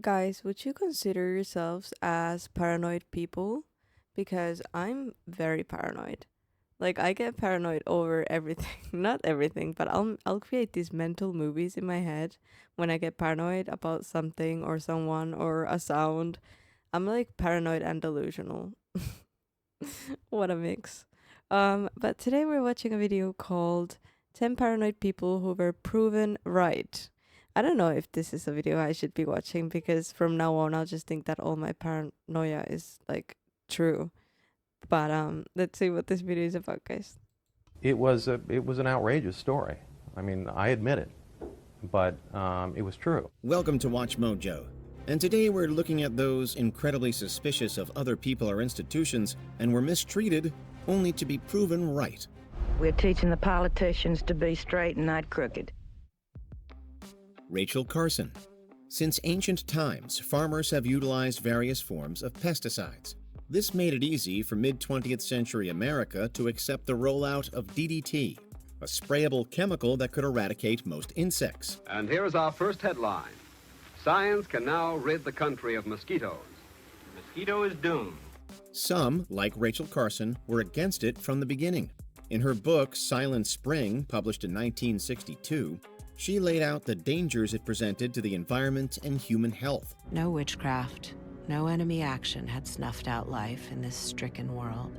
Guys, would you consider yourselves as paranoid people? Because I'm very paranoid. Like I get paranoid over everything. Not everything, but I'll create these mental movies in my head when I get paranoid about something or someone or a sound. I'm like paranoid and delusional. What a mix. But today we're watching a video called 10 Paranoid People Who Were Proven Right. I don't know if this is a video I should be watching because from now on I'll just think that all my paranoia is like true. But let's see what this video is about, guys. It was an outrageous story. I mean, I admit it, but it was true. Welcome to WatchMojo, and today we're looking at those incredibly suspicious of other people or institutions and were mistreated only to be proven right. We're teaching the politicians to be straight and not crooked. Rachel Carson. Since ancient times, farmers have utilized various forms of pesticides. This made it easy for mid-20th century America to accept the rollout of DDT, a sprayable chemical that could eradicate most insects. And here's our first headline. Science can now rid the country of mosquitoes. The mosquito is doomed. Some, like Rachel Carson, were against it from the beginning. In her book, Silent Spring, published in 1962, she laid out the dangers it presented to the environment and human health. No witchcraft, no enemy action had snuffed out life in this stricken world.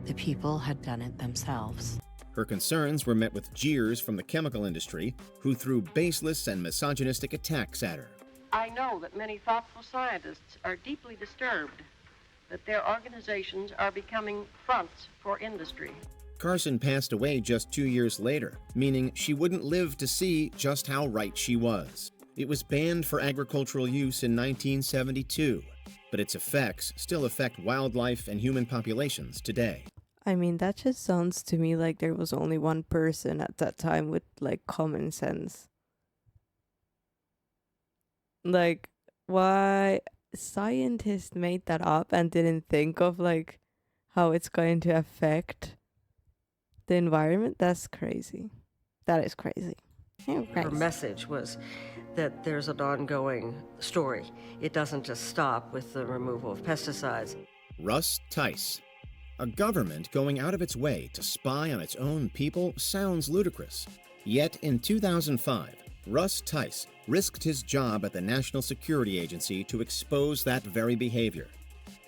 The people had done it themselves. Her concerns were met with jeers from the chemical industry, who threw baseless and misogynistic attacks at her. I know that many thoughtful scientists are deeply disturbed that their organizations are becoming fronts for industry. Carson passed away just 2 years later, meaning she wouldn't live to see just how right she was. It was banned for agricultural use in 1972, but its effects still affect wildlife and human populations today. I mean, that just sounds to me like there was only one person at that time with like common sense. Like, why scientists made that up and didn't think of like how it's going to affect the environment? That's crazy. That is crazy. Her message was that there's an ongoing story. It doesn't just stop with the removal of pesticides. Russ Tice. A government going out of its way to spy on its own people sounds ludicrous. Yet in 2005, Russ Tice risked his job at the National Security Agency to expose that very behavior.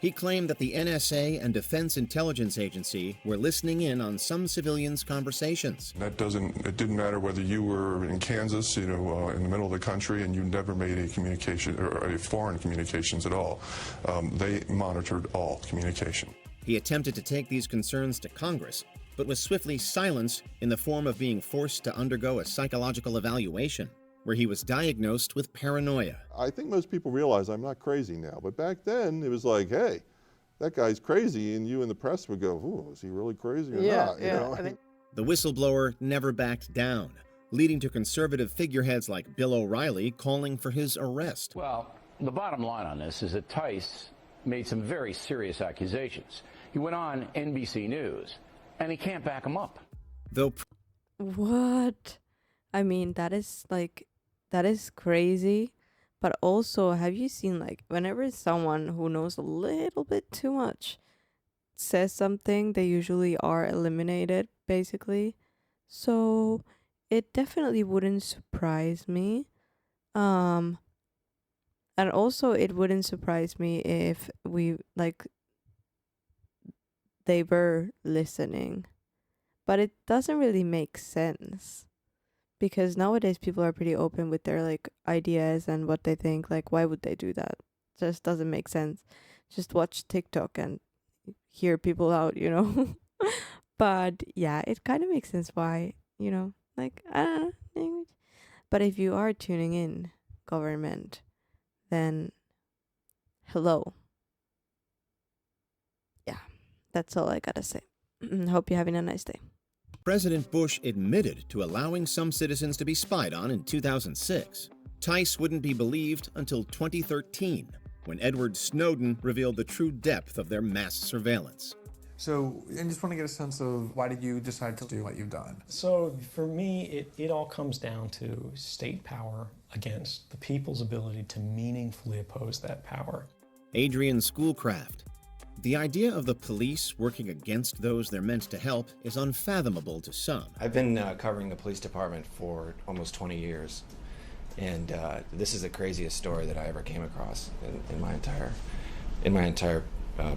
He claimed that the NSA and Defense Intelligence Agency were listening in on some civilians' conversations. It didn't matter whether you were in Kansas, in the middle of the country, and you never made a communication or a foreign communications at all. They monitored all communication. He attempted to take these concerns to Congress, but was swiftly silenced in the form of being forced to undergo a psychological evaluation, where he was diagnosed with paranoia. I think most people realize I'm not crazy now, but back then it was like, hey, that guy's crazy, and you in the press would go, ooh, is he really crazy or not? You know? The whistleblower never backed down, leading to conservative figureheads like Bill O'Reilly calling for his arrest. Well, the bottom line on this is that Tice made some very serious accusations. He went on NBC News, and he can't back them up. Though What? I mean, that is crazy. But also, have you seen like whenever someone who knows a little bit too much says something, they usually are eliminated, basically. So it definitely wouldn't surprise me. And also it wouldn't surprise me if they were listening. But it doesn't really make sense. Because nowadays people are pretty open with their like ideas and what they think. Like, why would they do that? Just doesn't make sense. Just watch TikTok and hear people out, you know. But yeah, it kind of makes sense why, you know, like, I don't know. But if you are tuning in, government, then hello. Yeah, that's all I gotta say. Hope you're having a nice day. President Bush admitted to allowing some citizens to be spied on in 2006. Tice wouldn't be believed until 2013, when Edward Snowden revealed the true depth of their mass surveillance. So I just want to get a sense of why did you decide to do what you've done? So for me, it all comes down to state power against the people's ability to meaningfully oppose that power. Adrien Schoolcraft. The idea of the police working against those they're meant to help is unfathomable to some. I've been covering the police department for almost 20 years, and this is the craziest story that I ever came across in my entire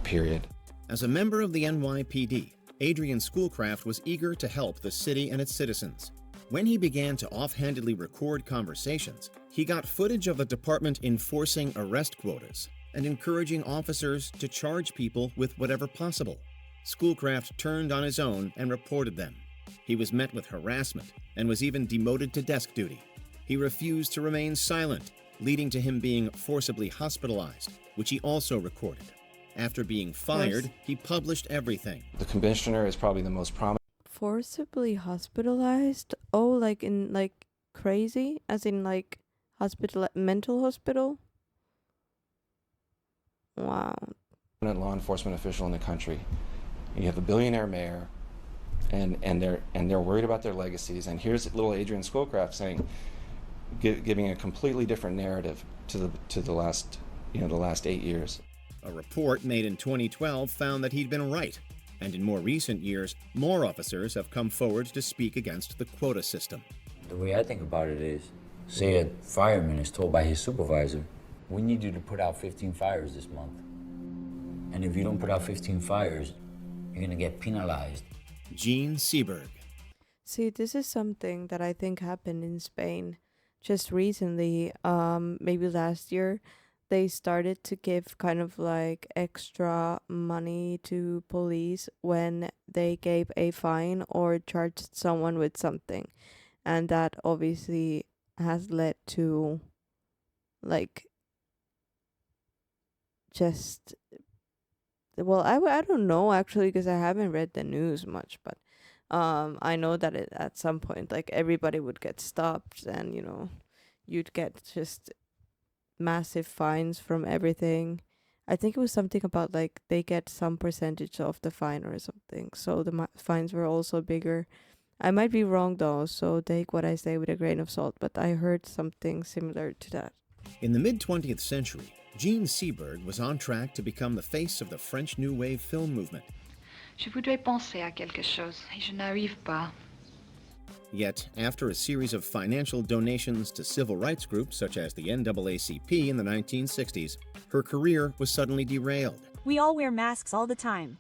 period. As a member of the NYPD, Adrien Schoolcraft was eager to help the city and its citizens. When he began to offhandedly record conversations, he got footage of the department enforcing arrest quotas and encouraging officers to charge people with whatever possible. Schoolcraft turned on his own and reported them. He was met with harassment and was even demoted to desk duty. He refused to remain silent, leading to him being forcibly hospitalized, which he also recorded. After being fired, he published everything. The commissioner is probably the most prominent. Forcibly hospitalized? Oh, like in like crazy? As in like mental hospital? Wow. Law enforcement official in the country. You have a billionaire mayor, and they're worried about their legacies. And here's little Adrien Schoolcraft saying, giving a completely different narrative to the last 8 years. A report made in 2012 found that he'd been right, and in more recent years, more officers have come forward to speak against the quota system. The way I think about it is, say a fireman is told by his supervisor, we need you to put out 15 fires this month. And if you don't put out 15 fires, you're gonna get penalized. Gene Seberg. See, this is something that I think happened in Spain just recently, maybe last year. They started to give kind of like extra money to police when they gave a fine or charged someone with something. And that obviously has led to like just, well, I don't know actually, because I haven't read the news much, but I know that at some point like everybody would get stopped, and you'd get just massive fines from everything. I think it was something about like they get some percentage of the fine or something, so the fines were also bigger. I might be wrong though, so take what I say with a grain of salt, but I heard something similar to that. In the mid-20th century, Gene Seberg was on track to become the face of the French New Wave film movement. Je voudrais penser à quelque chose, et je n'arrive pas. Yet, after a series of financial donations to civil rights groups such as the NAACP in the 1960s, her career was suddenly derailed. We all wear masks all the time.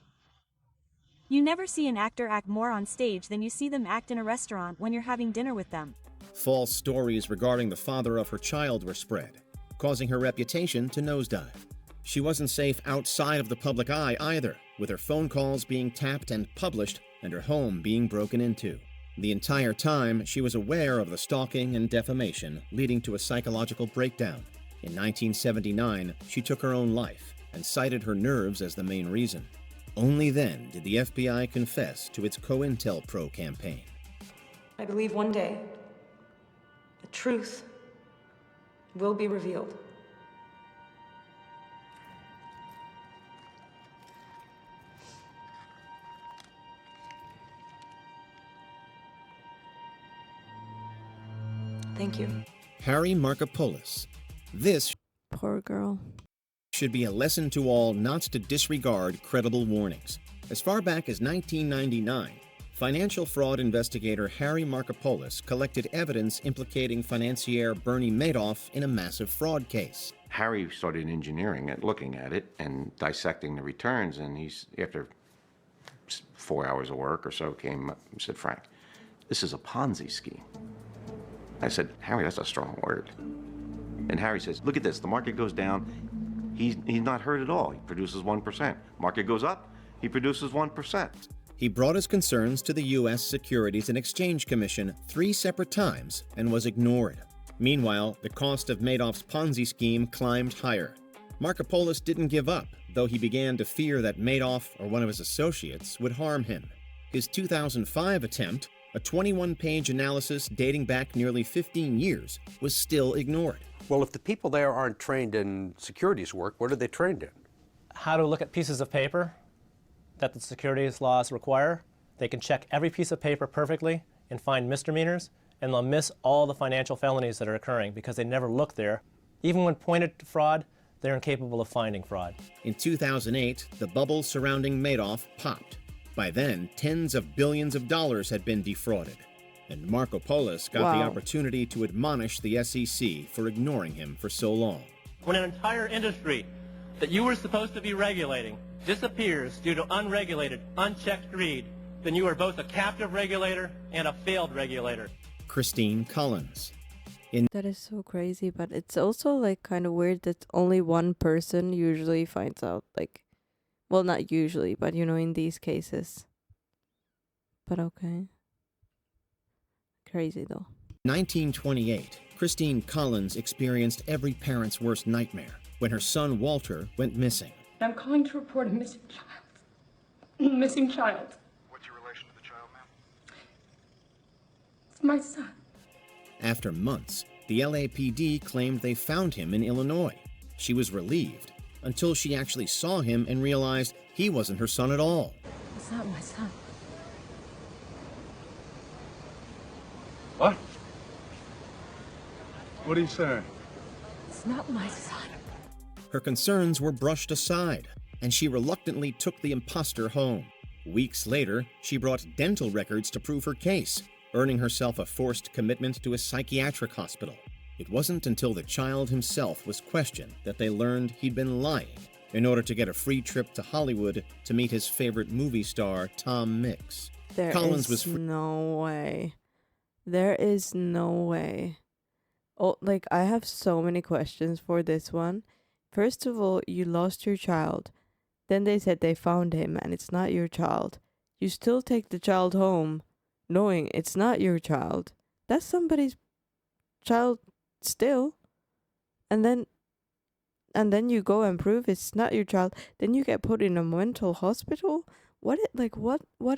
You never see an actor act more on stage than you see them act in a restaurant when you're having dinner with them. False stories regarding the father of her child were spread, causing her reputation to nosedive. She wasn't safe outside of the public eye either, with her phone calls being tapped and published and her home being broken into. The entire time, she was aware of the stalking and defamation, leading to a psychological breakdown. In 1979, she took her own life and cited her nerves as the main reason. Only then did the FBI confess to its COINTELPRO campaign. I believe one day, the truth will be revealed. Thank you. Harry Markopolos. This poor girl should be a lesson to all not to disregard credible warnings. As far back as 1999, financial fraud investigator Harry Markopolos collected evidence implicating financier Bernie Madoff in a massive fraud case. Harry started engineering it, looking at it, and dissecting the returns, and he's, after 4 hours of work or so, came up and said, Frank, this is a Ponzi scheme. I said, Harry, that's a strong word. And Harry says, look at this, the market goes down, he's not hurt at all. He produces 1%. Market goes up, he produces 1%. He brought his concerns to the U.S. Securities and Exchange Commission 3 separate times and was ignored. Meanwhile, the cost of Madoff's Ponzi scheme climbed higher. Markopolos didn't give up, though he began to fear that Madoff or one of his associates would harm him. His 2005 attempt, a 21-page analysis dating back nearly 15 years, was still ignored. Well, if the people there aren't trained in securities work, what are they trained in? How to look at pieces of paper, that the securities laws require. They can check every piece of paper perfectly and find misdemeanors, and they'll miss all the financial felonies that are occurring because they never look there. Even when pointed to fraud, they're incapable of finding fraud. In 2008, the bubble surrounding Madoff popped. By then, tens of billions of dollars had been defrauded, and Markopolos got the opportunity to admonish the SEC for ignoring him for so long. When an entire industry that you were supposed to be regulating disappears due to unregulated, unchecked greed, then you are both a captive regulator and a failed regulator. Christine Collins. That is so crazy, but it's also like kind of weird that only one person usually finds out, like, well, not usually, but you know, in these cases. But okay. Crazy though. 1928, Christine Collins experienced every parent's worst nightmare when her son Walter went missing. I'm calling to report a missing child. Missing child. What's your relation to the child, ma'am? It's my son. After months, the LAPD claimed they found him in Illinois. She was relieved until she actually saw him and realized he wasn't her son at all. It's not my son. What? What are you saying? It's not my son. Her concerns were brushed aside, and she reluctantly took the imposter home. Weeks later, she brought dental records to prove her case, earning herself a forced commitment to a psychiatric hospital. It wasn't until the child himself was questioned that they learned he'd been lying in order to get a free trip to Hollywood to meet his favorite movie star, Tom Mix. Collins was no way. There is no way. Oh, like, I have so many questions for this one. First of all, you lost your child. Then they said they found him and it's not your child. You still take the child home knowing it's not your child. That's somebody's child still. And then you go and prove it's not your child. Then you get put in a mental hospital. What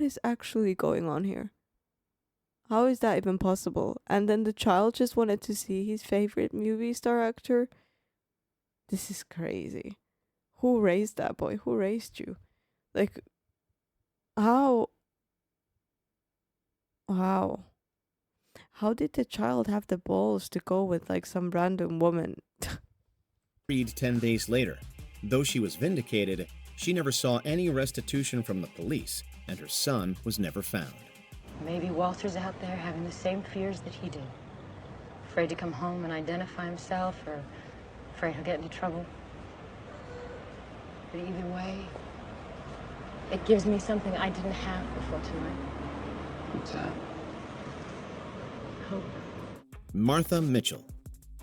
is actually going on here? How is that even possible? And then the child just wanted to see his favorite movie star actor. This is crazy. Who raised that boy? Who raised you? Like, how did the child have the balls to go with like some random woman? Freed 10 days later. Though she was vindicated, she never saw any restitution from the police, and her son was never found. Maybe Walter's out there having the same fears that he did. Afraid to come home and identify himself, or afraid he'll get into trouble. But either way, it gives me something I didn't have before tonight. What's that? Hope. Martha Mitchell.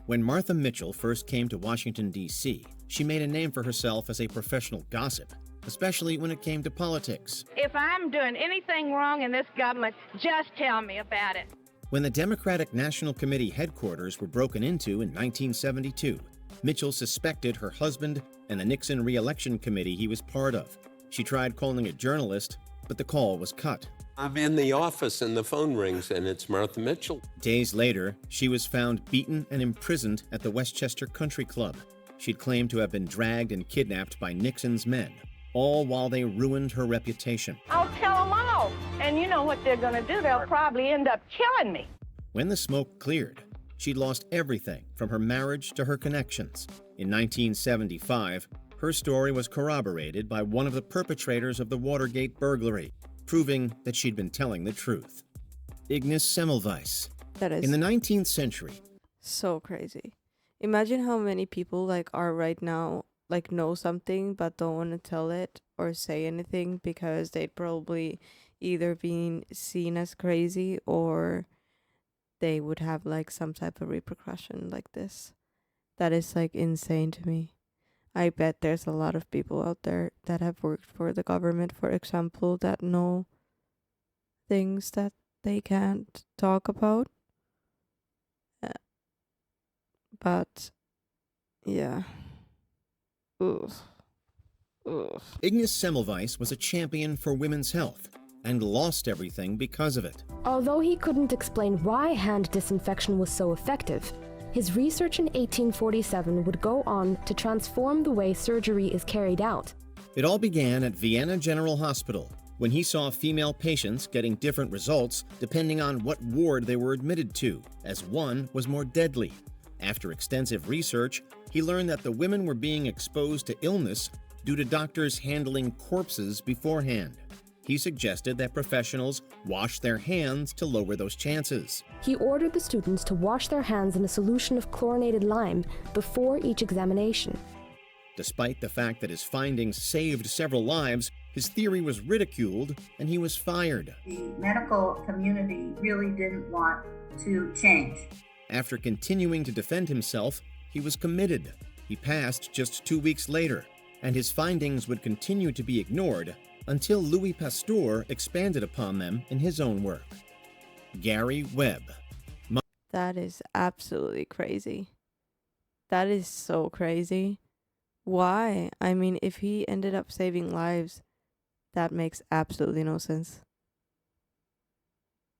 When Martha Mitchell first came to Washington, D.C., she made a name for herself as a professional gossip, especially when it came to politics. If I'm doing anything wrong in this government, just tell me about it. When the Democratic National Committee headquarters were broken into in 1972, Mitchell suspected her husband and the Nixon re-election committee he was part of. She tried calling a journalist, but the call was cut. I'm in the office and the phone rings and it's Martha Mitchell. Days later, she was found beaten and imprisoned at the Westchester Country Club. She'd claimed to have been dragged and kidnapped by Nixon's men, all while they ruined her reputation. I'll tell them all. And you know what they're going to do? They'll probably end up killing me. When the smoke cleared, she'd lost everything from her marriage to her connections. In 1975, her story was corroborated by one of the perpetrators of the Watergate burglary, proving that she'd been telling the truth. Ignaz Semmelweis. That is in the 19th century. So crazy. Imagine how many people like are right now like know something but don't want to tell it or say anything because they'd probably either been seen as crazy or they would have like some type of repercussion like this. That is like insane to me. I bet there's a lot of people out there that have worked for the government, for example, that know things that they can't talk about. But yeah. Ugh. Ignaz Semmelweis was a champion for women's health and lost everything because of it. Although he couldn't explain why hand disinfection was so effective, his research in 1847 would go on to transform the way surgery is carried out. It all began at Vienna General Hospital, when he saw female patients getting different results depending on what ward they were admitted to, as one was more deadly. After extensive research, he learned that the women were being exposed to illness due to doctors handling corpses beforehand. He suggested that professionals wash their hands to lower those chances. He ordered the students to wash their hands in a solution of chlorinated lime before each examination. Despite the fact that his findings saved several lives, his theory was ridiculed and he was fired. The medical community really didn't want to change. After continuing to defend himself, he was committed. He passed just 2 weeks later, and his findings would continue to be ignored until Louis Pasteur expanded upon them in his own work. Gary Webb. That is absolutely crazy. That is so crazy. Why? I mean, if he ended up saving lives, that makes absolutely no sense.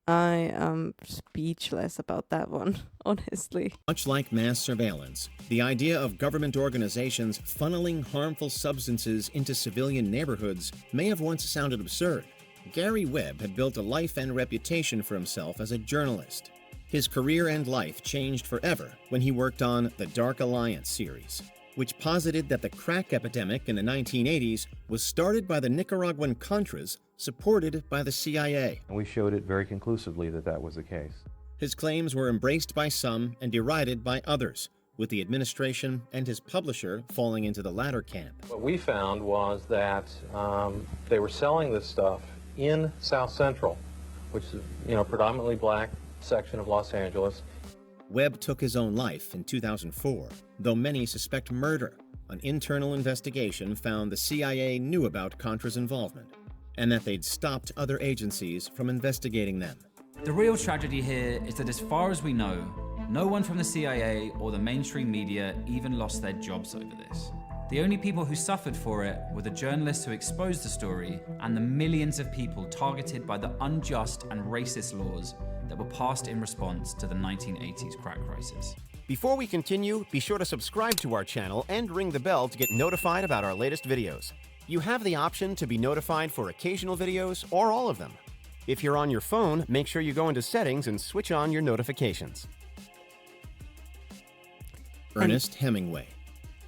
I am speechless about that one, honestly. Much like mass surveillance, the idea of government organizations funneling harmful substances into civilian neighborhoods may have once sounded absurd. Gary Webb had built a life and reputation for himself as a journalist. His career and life changed forever when he worked on the Dark Alliance series, which posited that the crack epidemic in the 1980s was started by the Nicaraguan Contras, supported by the CIA. And we showed it very conclusively that that was the case. His claims were embraced by some and derided by others, with the administration and his publisher falling into the latter camp. What we found was that they were selling this stuff in South Central, which is, predominantly black section of Los Angeles. Webb took his own life in 2004, though many suspect murder. An internal investigation found the CIA knew about Contra's involvement, and that they'd stopped other agencies from investigating them. The real tragedy here is that as far as we know, no one from the CIA or the mainstream media even lost their jobs over this. The only people who suffered for it were the journalists who exposed the story and the millions of people targeted by the unjust and racist laws that were passed in response to the 1980s crack crisis. Before we continue, be sure to subscribe to our channel and ring the bell to get notified about our latest videos. You have the option to be notified for occasional videos or all of them. If you're on your phone, make sure you go into settings and switch on your notifications. Ernest Hemingway.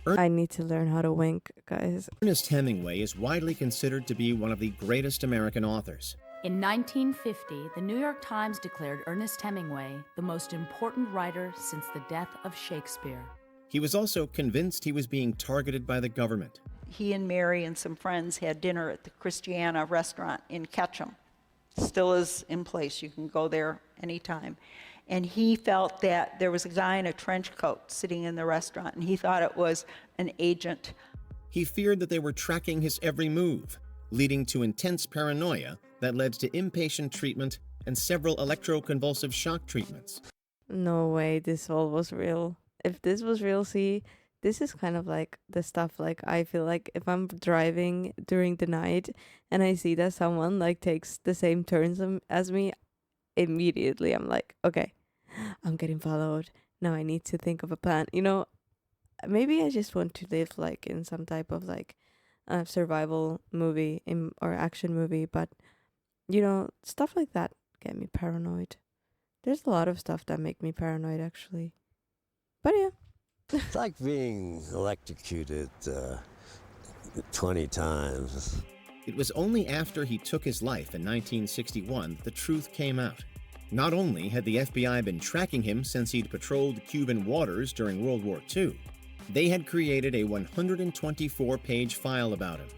I need to learn how to wink, guys. Ernest Hemingway is widely considered to be one of the greatest American authors. In 1950, the New York Times declared Ernest Hemingway the most important writer since the death of Shakespeare. He was also convinced he was being targeted by the government. He and Mary and some friends had dinner at the Christiana restaurant in Ketchum. Still is in place. You can go there anytime. And he felt that there was a guy in a trench coat sitting in the restaurant, and he thought it was an agent. He feared that they were tracking his every move, leading to intense paranoia that led to inpatient treatment and several electroconvulsive shock treatments. No way this all was real. If this was real, see, this is kind of like the stuff like I feel like if I'm driving during the night and I see that someone like takes the same turns as me, immediately I'm like, okay, I'm getting followed. Now I need to think of a plan. Maybe I just want to live like in some type of like survival movie or action movie, but stuff like that get me paranoid. There's a lot of stuff that make me paranoid actually. But yeah. It's like being electrocuted 20 times. It was only after he took his life in 1961 that the truth came out. Not only had the FBI been tracking him since he'd patrolled Cuban waters during World War II, they had created a 124-page file about him.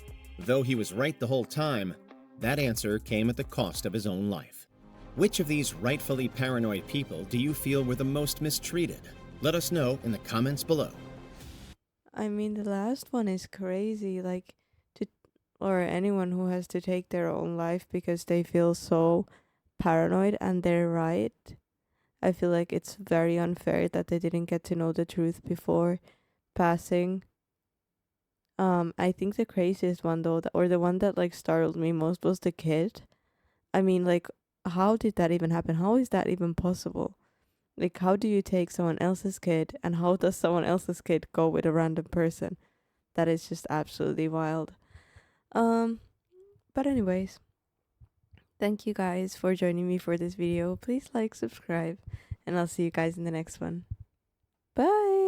Though he was right the whole time, that answer came at the cost of his own life. Which of these rightfully paranoid people do you feel were the most mistreated? Let us know in the comments below. I mean, the last one is crazy, or anyone who has to take their own life because they feel so paranoid and they're right. I feel like it's very unfair that they didn't get to know the truth before passing. I think the craziest one though, or the one that like startled me most, was the kid. I mean, like, how did that even happen? How is that even possible? Like, how do you take someone else's kid and how does someone else's kid go with a random person? That is just absolutely wild. But anyways, thank you guys for joining me for this video. Please like, subscribe, and I'll see you guys in the next one. Bye.